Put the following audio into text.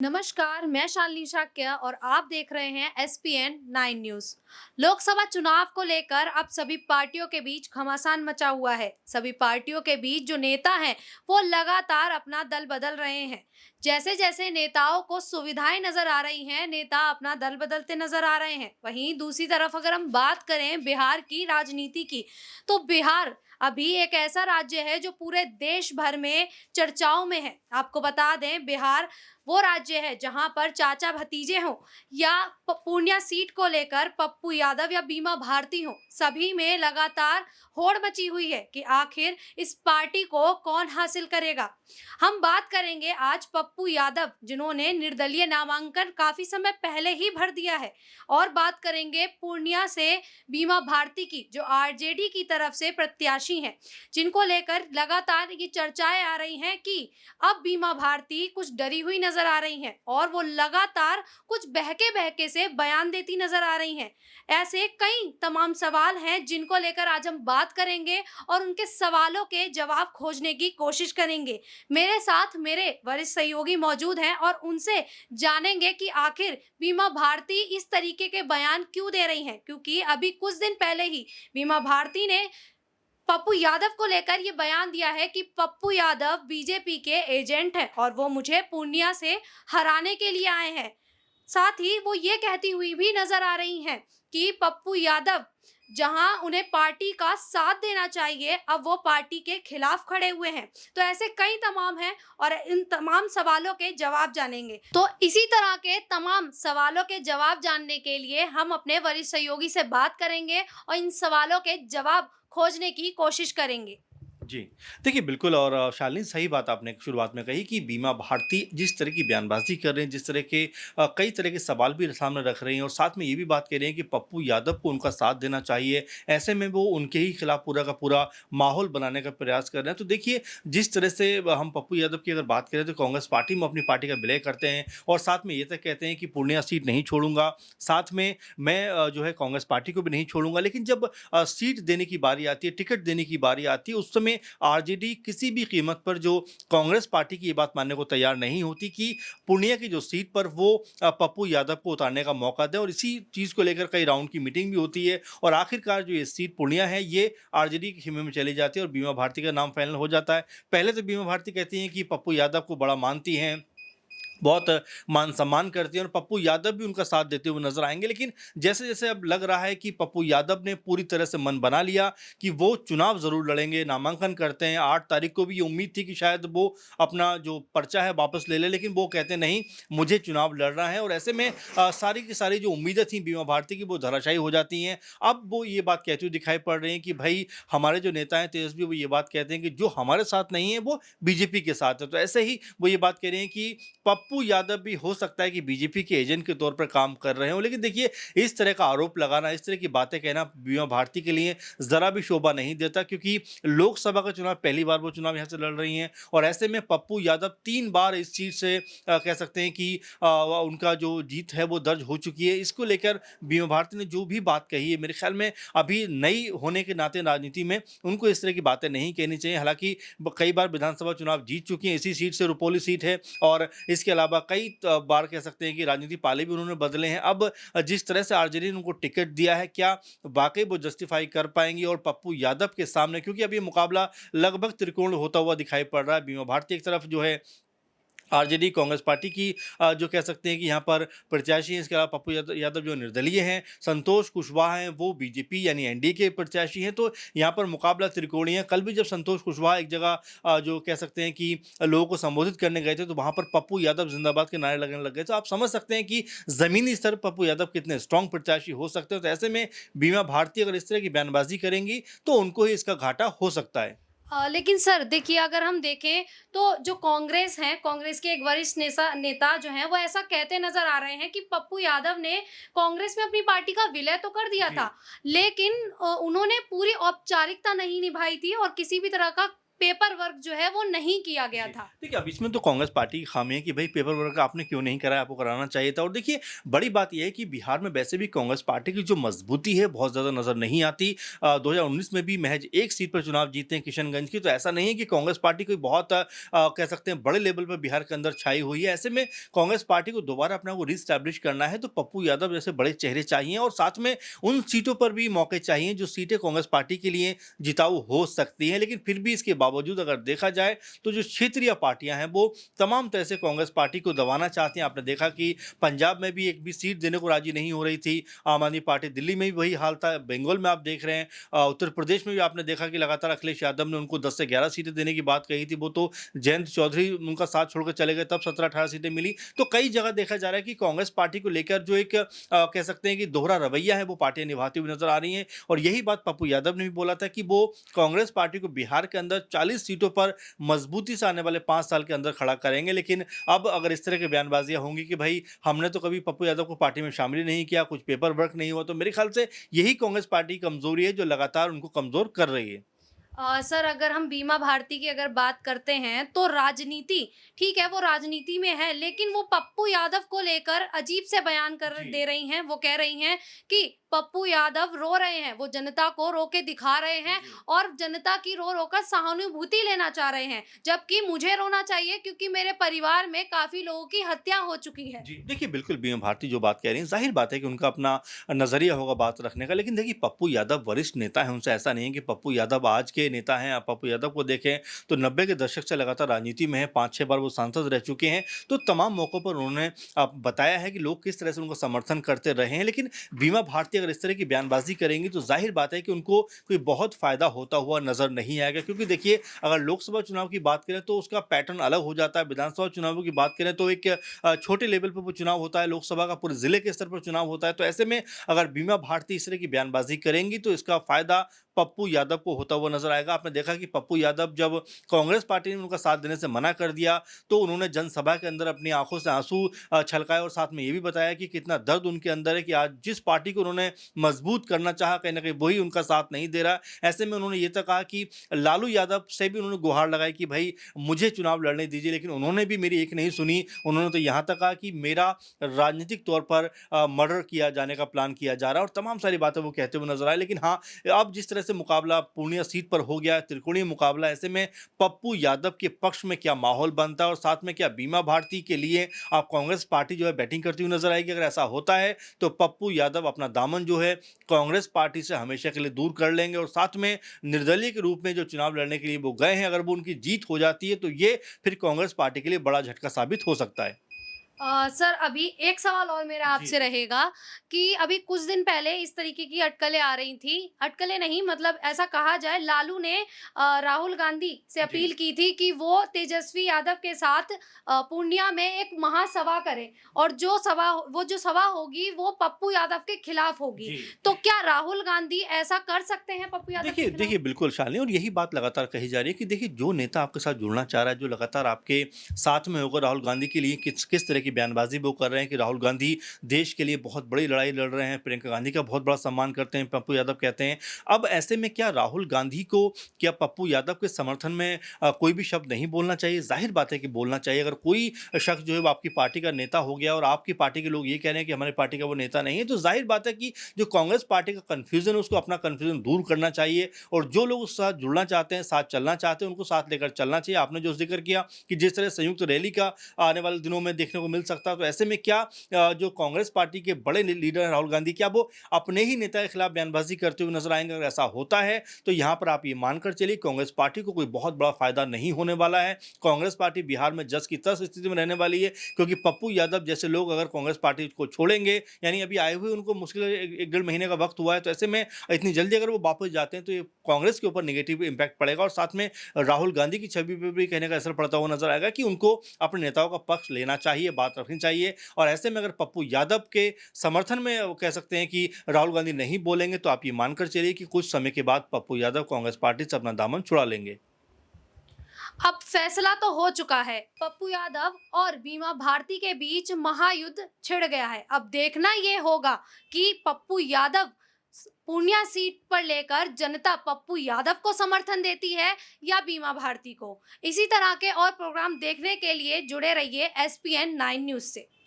नमस्कार, मैं शालिनी शाक्य और आप देख रहे हैं एसपीएन 9 न्यूज। लोकसभा चुनाव को लेकर अब सभी पार्टियों के बीच घमासान मचा हुआ है। सभी पार्टियों के बीच जो नेता हैं, वो लगातार अपना दल बदल रहे हैं। जैसे जैसे नेताओं को सुविधाएं नजर आ रही हैं, नेता अपना दल बदलते नजर आ रहे हैं। वहीं दूसरी तरफ अगर हम बात करें बिहार की राजनीति की, तो बिहार अभी एक ऐसा राज्य है जो पूरे देश भर में चर्चाओं में है। आपको बता दें, बिहार वो राज्य है जहां पर चाचा भतीजे हों या पूर्णिया सीट को लेकर पप्पू यादव या बीमा भारती हो, सभी में लगातार होड़ मची हुई है कि आखिर इस पार्टी को कौन हासिल करेगा। हम बात करेंगे आज पप्पू यादव, जिन्होंने निर्दलीय नामांकन काफी समय पहले ही भर दिया है, और बात करेंगे पूर्णिया से बीमा भारती की, जो आरजेडी की तरफ से प्रत्याशी हैं, जिनको लेकर लगातार ये चर्चाएं आ रही हैं कि अब बीमा भारती कुछ डरी हुई नजर आ रही हैं और वो लगातार कुछ बहके बहके से बयान देती नजर आ रही हैं। ऐसे कई तमाम सवाल हैं जिनको लेकर आज हम बात करेंगे और उनके सवालों के जवाब खोजने की कोशिश करेंगे। मेरे साथ मेरे वरिष्ठ सहयोगी मौजूद हैं और उनसे जानेंगे कि आखिर बीमा भारती इस तरीके के बयान क्यों दे रही हैं, क्योंकि अभी कुछ दिन पहले ही बीमा भारती ने पप्पू यादव को लेकर ये बयान दिया है कि पप्पू यादव बीजेपी के एजेंट हैं और वो मुझे पूर्णिया से हराने के लिए आए हैं। साथ ही वो ये कहती हुई भी नजर आ रही हैं कि पप्पू यादव जहां उन्हें पार्टी का साथ देना चाहिए, अब वो पार्टी के खिलाफ खड़े हुए हैं। तो ऐसे कई तमाम हैं और इन तमाम सवालों के जवाब जानेंगे। तो इसी तरह के तमाम सवालों के जवाब जानने के लिए हम अपने वरिष्ठ सहयोगी से बात करेंगे और इन सवालों के जवाब खोजने की कोशिश करेंगे। जी। देखिए, बिल्कुल और शालिनी सही बात आपने शुरुआत में कही कि बीमा भारती जिस तरह की बयानबाज़ी कर रहे हैं, जिस तरह के कई तरह के सवाल भी सामने रख रही हैं और साथ में ये भी बात कह रहे हैं कि पप्पू यादव को उनका साथ देना चाहिए। ऐसे में वो उनके ही खिलाफ पूरा का पूरा माहौल बनाने का प्रयास कर रहे हैं। तो देखिए, जिस तरह से हम पप्पू यादव की अगर बात करें तो कांग्रेस पार्टी में अपनी पार्टी का विलय करते हैं और साथ में ये तक कहते हैं कि पूर्णिया सीट नहीं छोड़ूँगा। साथ में मैं जो है कांग्रेस पार्टी को भी नहीं छोड़ूँगा। लेकिन जब सीट देने की बारी आती है, टिकट देने की बारी आती है, उस समय आरजेडी किसी भी कीमत पर जो कांग्रेस पार्टी की ये बात मानने को तैयार नहीं होती कि पूर्णिया की जो सीट पर वो पप्पू यादव को उतारने का मौका दें और इसी चीज़ को लेकर कई राउंड की मीटिंग भी होती है और आखिरकार जो ये सीट पूर्णिया है ये आरजेडी के खेमे में चली जाती है और बीमा भारती का नाम फाइनल हो जाता है। पहले तो बीमा भारती कहती हैं कि पप्पू यादव को बड़ा मानती हैं, बहुत मान-सम्मान करती हैं और पप्पू यादव भी उनका साथ देते हुए नज़र आएँगे। लेकिन जैसे-जैसे अब लग रहा है कि पप्पू यादव ने पूरी तरह से मन बना लिया कि वो चुनाव ज़रूर लड़ेंगे, नामांकन करते हैं। 8 तारीख को भी ये उम्मीद थी कि शायद वो अपना जो पर्चा है वापस ले लें, लेकिन वो कहते हैं नहीं, मुझे चुनाव लड़ना है और ऐसे में सारी की सारी जो उम्मीदें थी बीमा भारती की वो धराशायी हो जाती हैं। अब वो ये बात कहते हुए दिखाई पड़ रही हैं कि भई हमारे जो नेता हैं तेजस्वी, वो ये बात कहते हैं कि जो हमारे साथ नहीं है वो बीजेपी के साथ है। तो ऐसे ही वो ये बात कह रहे हैं कि पप्पू यादव भी हो सकता है कि बीजेपी के एजेंट के तौर पर काम कर रहे हों। लेकिन देखिए, इस तरह का आरोप लगाना, इस तरह की बातें कहना बीमा भारती के लिए ज़रा भी शोभा नहीं देता, क्योंकि लोकसभा का चुनाव पहली बार वो चुनाव यहाँ से लड़ रही हैं और ऐसे में पप्पू यादव 3 बार इस चीज़ से कह सकते हैं कि उनका जो जीत है वो दर्ज हो चुकी है। इसको लेकर बीमा भारती ने जो भी बात कही है, मेरे ख्याल में अभी नई होने के नाते राजनीति में उनको इस तरह की बातें नहीं कहनी चाहिए। हालाँकि कई बार विधानसभा चुनाव जीत चुकी हैं, इसी सीट से रुपौली सीट है और इसके अलावा कई बार कह सकते हैं कि राजनीति पाले भी उन्होंने बदले हैं। अब जिस तरह से आरजेडी ने उनको टिकट दिया है, क्या वाक़ई वो जस्टिफ़ाई कर पाएँगे और पप्पू यादव के सामने, क्योंकि अब ये मुकाबला लगभग त्रिकोण होता हुआ दिखाई पड़ रहा है। बीमा भारती एक तरफ जो है आरजेडी कांग्रेस पार्टी की जो कह सकते हैं कि यहाँ पर प्रत्याशी हैं, इसके अलावा पप्पू यादव जो निर्दलीय हैं, संतोष कुशवाहा हैं वो बीजेपी यानी एनडीए के प्रत्याशी हैं। तो यहाँ पर मुकाबला त्रिकोणीय है। कल भी जब संतोष कुशवाहा एक जगह जो कह सकते हैं कि लोगों को संबोधित करने गए थे, तो वहाँ पर पप्पू यादव जिंदाबाद के नारे लगने लग गए। तो आप समझ सकते हैं कि ज़मीनी स्तर पर पप्पू यादव कितने स्ट्रॉन्ग प्रत्याशी हो सकते हैं। तो ऐसे में बीमा भारती अगर इस तरह की बयानबाजी करेंगी तो उनको ही इसका घाटा हो सकता है। लेकिन सर देखिए, अगर हम देखें तो जो कांग्रेस है, कांग्रेस के एक वरिष्ठ नेता जो हैं, वो ऐसा कहते नजर आ रहे हैं कि पप्पू यादव ने कांग्रेस में अपनी पार्टी का विलय तो कर दिया जी। था, लेकिन उन्होंने पूरी औपचारिकता नहीं निभाई थी और किसी भी तरह का पेपर वर्क जो है वो नहीं किया गया जी। था। देखिए, अब इसमें तो कांग्रेस पार्टी की खामी है कि भई पेपर वर्क आपने क्यों नहीं कराया, आपको कराना चाहिए था। और देखिए, बड़ी बात ये है कि बिहार में वैसे भी कांग्रेस पार्टी की जो मजबूती है, बहुत ज़्यादा नज़र नहीं आती। 2019 में भी महज़ 1 सीट पर चुनाव जीते हैं किशनगंज की, तो ऐसा नहीं है कि कांग्रेस पार्टी कोई बहुत कह सकते हैं बड़े लेवल पर बिहार के अंदर छाई हुई है। ऐसे में कांग्रेस पार्टी को दोबारा अपना को रीएस्टैब्लिश करना है, तो पप्पू यादव जैसे बड़े चेहरे चाहिए और साथ में उन सीटों पर भी मौके चाहिए, जो सीटें कांग्रेस पार्टी के लिए जिताऊ हो सकती हैं। लेकिन फिर भी इसके बावजूद अगर देखा जाए, तो जो क्षेत्रीय पार्टियां हैं वो तमाम तरह से कांग्रेस पार्टी को दबाना चाहती हैं। आपने देखा कि पंजाब में भी एक भी सीट देने को राजी नहीं हो रही थी आम आदमी पार्टी, दिल्ली में भी वही हाल था, बंगाल में आप देख रहे हैं, उत्तर प्रदेश में भी आपने देखा कि लगातार अखिलेश यादव ने उनको 10 से 11 सीटें देने की बात कही थी, वो तो जयंत चौधरी उनका साथ छोड़कर चले गए, तब 17-18 सीटें मिली। तो कई जगह देखा जा रहा है कि कांग्रेस पार्टी को लेकर जो एक कह सकते हैं कि दोहरा रवैया है, वो पार्टियां निभाती हुई नजर आ रही हैं। और यही बात पप्पू यादव ने भी बोला था कि वो कांग्रेस पार्टी को बिहार के अंदर 40 सीटों पर मजबूती से आने वाले 5 साल के अंदर खड़ा करेंगे। लेकिन अब अगर इस तरह की बयानबाजियाँ होंगी कि भई हमने तो कभी पप्पू यादव को पार्टी में शामिल ही नहीं किया, कुछ पेपर वर्क नहीं हुआ, तो मेरे ख्याल से यही कांग्रेस पार्टी की कमज़ोरी है जो लगातार उनको कमज़ोर कर रही है। सर अगर हम बीमा भारती की अगर बात करते हैं तो राजनीति ठीक है वो राजनीति में है लेकिन वो पप्पू यादव को लेकर अजीब से बयान कर जी। दे रही हैं। वो कह रही हैं कि पप्पू यादव रो रहे हैं, वो जनता को रो के दिखा रहे हैं जी। और जनता की रो रो कर सहानुभूति लेना चाह रहे हैं, जबकि मुझे रोना चाहिए क्योंकि मेरे परिवार में काफी लोगों की हत्या हो चुकी है। जी, देखिए बिल्कुल बीमा भारती जो बात कह रही हैं, ज़ाहिर बात है कि उनका अपना नज़रिया होगा बात रखने का। लेकिन देखिए पप्पू यादव वरिष्ठ नेता हैं, उनसे ऐसा नहीं है कि पप्पू यादव आज के नेता हैं। आप पप्पू यादव को देखें तो 90 के दशक से लगातार राजनीति में हैं, 5-6 बार वो सांसद रह चुके हैं। तो तमाम मौकों पर उन्होंने बताया है कि लोग किस तरह से उनको समर्थन करते रहे हैं। लेकिन बीमा भारती अगर इस तरह की बयानबाज़ी करेंगी तो ज़ाहिर बात है कि उनको कोई बहुत फ़ायदा होता हुआ नज़र नहीं आएगा। क्योंकि देखिए अगर लोकसभा चुनाव की बात करें तो उसका पैटर्न अलग हो जाता है, विधानसभा चुनावों की बात करें तो एक छोटे लेवल पर वो चुनाव होता है, लोकसभा का पूरे ज़िले के स्तर पर चुनाव होता है। तो ऐसे में अगर बीमा भारती इस तरह की बयानबाज़ी करेंगी तो इसका फ़ायदा पप्पू यादव को होता हुआ नज़र आएगा। आपने देखा कि पप्पू यादव जब कांग्रेस पार्टी ने उनका साथ देने से मना कर दिया, तो उन्होंने जनसभा के अंदर अपनी आँखों से आँसू छलकाए और साथ में ये भी बताया कि कितना दर्द उनके अंदर है कि आज जिस पार्टी को उन्होंने मजबूत करना चाहा, कहीं न कहीं वही उनका साथ नहीं दे रहा। ऐसे में उन्होंने ये तक कहा कि लालू यादव से भी उन्होंने गुहार लगाई कि भई मुझे चुनाव लड़ने दीजिए, लेकिन उन्होंने भी मेरी एक नहीं सुनी। उन्होंने तो यहाँ तक कहा कि मेरा राजनीतिक तौर पर मर्डर किया जाने का प्लान किया जा रहा है और तमाम सारी बातें वो कहते हुए नज़र आए। लेकिन हाँ, अब जिस तरह से मुकाबला पूर्णिया सीट पर हो गया, त्रिकोणीय मुकाबला, ऐसे में पप्पू यादव के पक्ष में क्या माहौल बनता है और साथ में क्या बीमा भारती के लिए आप कांग्रेस पार्टी जो है बैटिंग करती हुई नज़र आएगी? अगर ऐसा होता है, तो पप्पू यादव अपना दामन जो है कांग्रेस पार्टी से हमेशा के लिए दूर कर लेंगे और साथ में निर्दलीय के रूप में जो चुनाव लड़ने के लिए वो गए हैं, अगर वो उनकी जीत हो जाती है, तो ये फिर कांग्रेस पार्टी के लिए बड़ा झटका साबित हो सकता है। सर अभी एक सवाल और मेरा जी। आपसे रहेगा कि अभी कुछ दिन पहले इस तरीके की अटकलें आ रही थी, अटकलें नहीं मतलब ऐसा कहा जाए लालू ने राहुल गांधी से जी। अपील की थी कि वो तेजस्वी यादव के साथ पूर्णिया में एक महासभा करें और जो सभा होगी वो पप्पू यादव के खिलाफ होगी। जी। तो क्या राहुल गांधी ऐसा कर सकते हैं पप्पू यादव के देखिए खिलाफ? देखिए, बिल्कुल शालिनी, और यही बात लगातार कही जा रही है कि देखिए जो नेता आपके साथ जुड़ना चाह रहा है, जो लगातार आपके साथ में होकर राहुल गांधी के लिए किस किस तरह की बयानबाज़ी वो कर रहे हैं कि राहुल गांधी देश के लिए बहुत बड़ी लड़ाई लड़ रहे हैं, प्रियंका गांधी का बहुत बड़ा सम्मान करते हैं, पप्पू यादव कहते हैं। अब ऐसे में क्या राहुल गांधी को क्या पप्पू यादव के समर्थन में कोई भी शब्द नहीं बोलना चाहिए? ज़ाहिर बात है कि बोलना चाहिए। अगर कोई शख्स जो है वो आपकी पार्टी का नेता हो गया और आपकी पार्टी के लोग ये कह रहे हैं कि हमारी पार्टी का वो नेता नहीं है, तो ज़ाहिर बात है कि जो कांग्रेस पार्टी का कन्फ्यूज़न है उसको अपना कन्फ्यूज़न दूर करना चाहिए और जो लोग उसके साथ जुड़ना चाहते हैं, साथ चलना चाहते हैं, उनको साथ लेकर चलना चाहिए। आपने जो ज़िक्र किया कि जिस तरह संयुक्त रैली का आने वाले दिनों में देखने को मिल सकता है, तो ऐसे में क्या जो कांग्रेस पार्टी के बड़े लीडर हैं राहुल गांधी, क्या वो अपने ही नेता के खिलाफ बयानबाजी करते हुए नजर आएंगे? अगर ऐसा होता है तो यहाँ पर आप ये मानकर चलिए कांग्रेस पार्टी को कोई बहुत बड़ा फायदा नहीं होने वाला है। कांग्रेस पार्टी बिहार में जस की तस स्थिति में रहने वाली है, क्योंकि पप्पू यादव जैसे लोग अगर कांग्रेस पार्टी को छोड़ेंगे, यानी अभी आए हुए उनको मुश्किल एक डेढ़ महीने का वक्त हुआ है, तो ऐसे में इतनी जल्दी अगर वो वापस जाते हैं तो ये कांग्रेस के ऊपर नेगेटिव इम्पैक्ट पड़ेगा और साथ में राहुल गांधी की छवि पे भी कहने का असर पड़ता हुआ नजर आएगा कि उनको अपने नेताओं का पक्ष लेना चाहिए, बात रखनी चाहिए। और ऐसे में अगर पप्पू यादव के समर्थन में वो कह सकते हैं कि राहुल गांधी नहीं बोलेंगे, तो आप ये मानकर चलिए कि कुछ समय के बाद पप्पू यादव कांग्रेस पार्टी से अपना दामन छुड़ा लेंगे। अब फैसला तो हो चुका है, पप्पू यादव और बीमा भारती के बीच महायुद्ध छिड़ गया है। अब देखना ये होगा कि पप्पू यादव पूर्णिया सीट पर लेकर जनता पप्पू यादव को समर्थन देती है या बीमा भारती को। इसी तरह के और प्रोग्राम देखने के लिए जुड़े रहिए एसपीएन 9 न्यूज से।